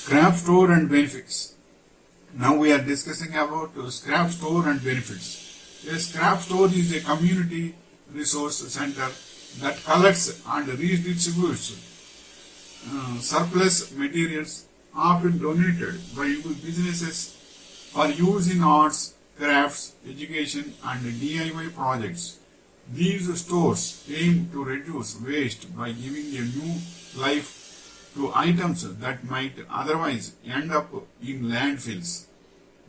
Scrap store and benefits. Now we are discussing about scrap store and benefits. A scrap store is a community resource center that collects and redistributes surplus materials often donated by businesses for use in arts, crafts, education and DIY projects. These stores aim to reduce waste by giving a new life to items that might otherwise end up in landfills.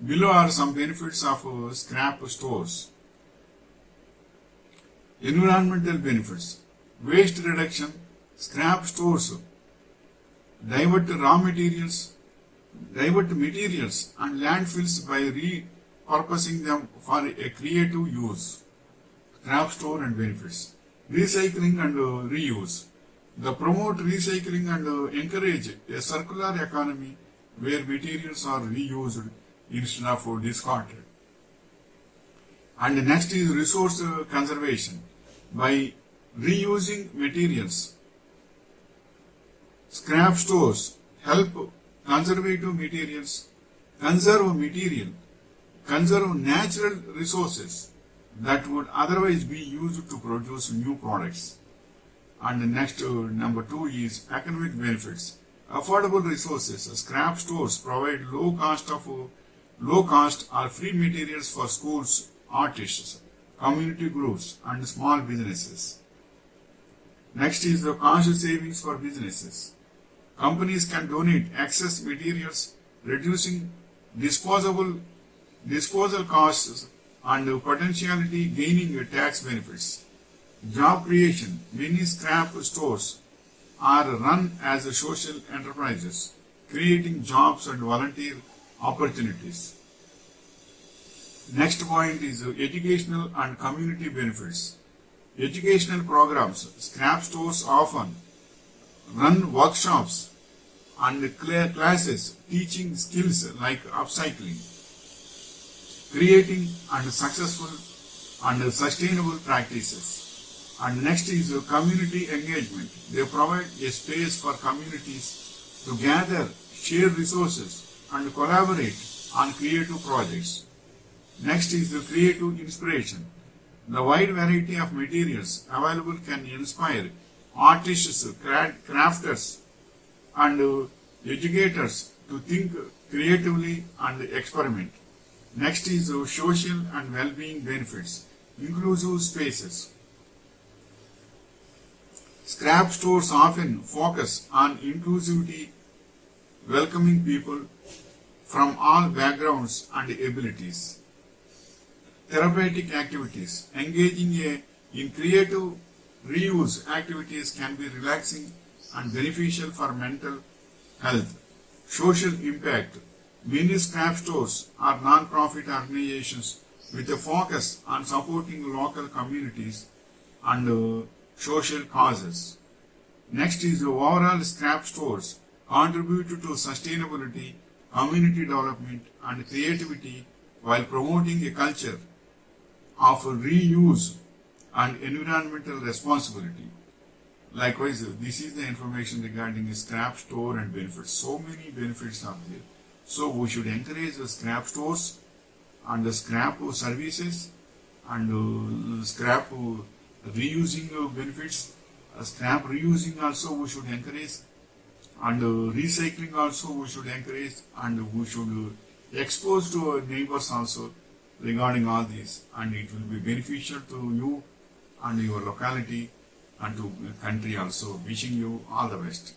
Below are some benefits of scrap stores. Environmental benefits. Waste reduction. Scrap stores divert materials and landfills by repurposing them for a creative use. Scrap store and benefits. Recycling and reuse. They promote recycling and encourage a circular economy where materials are reused instead of discarded. And next is resource conservation. By reusing materials, scrap stores help conserve natural resources that would otherwise be used to produce new products. And next, number 2 is economic benefits. Affordable resources. Scrap stores provide low cost or free materials for schools, artists, community groups, and small businesses. Next is the cost savings for businesses. Companies can donate excess materials, reducing disposal costs and potentially gaining tax benefits. Job creation. Many scrap stores are run as social enterprises, creating jobs and volunteer opportunities. Next point is educational and community benefits. Educational programs. Scrap stores often run workshops and classes teaching skills like upcycling, creating and successful and sustainable practices. And next is community engagement. They provide a space for communities to gather, share resources, and collaborate on creative projects. Next is the creative inspiration. The wide variety of materials available can inspire artists, crafters, and educators to think creatively and experiment. Next is social and well-being benefits. Inclusive spaces. Scrap stores often focus on inclusivity, welcoming people from all backgrounds and abilities. Therapeutic activities. Engaging in creative reuse activities can be relaxing and beneficial for mental health. Social impact. Many scrap stores are non-profit organizations with a focus on supporting local communities and social causes. Next is the overall scrap stores contribute to sustainability, community development and creativity while promoting a culture of reuse and environmental responsibility. Likewise, this is the information regarding scrap store and benefits. So many benefits are there. So we should encourage the scrap stores and the scrap services and scrap reusing benefits. Scrap reusing also we should encourage, and recycling also we should encourage, and we should expose to our neighbors also regarding all these, and it will be beneficial to you and your locality and to country also. Wishing you all the best.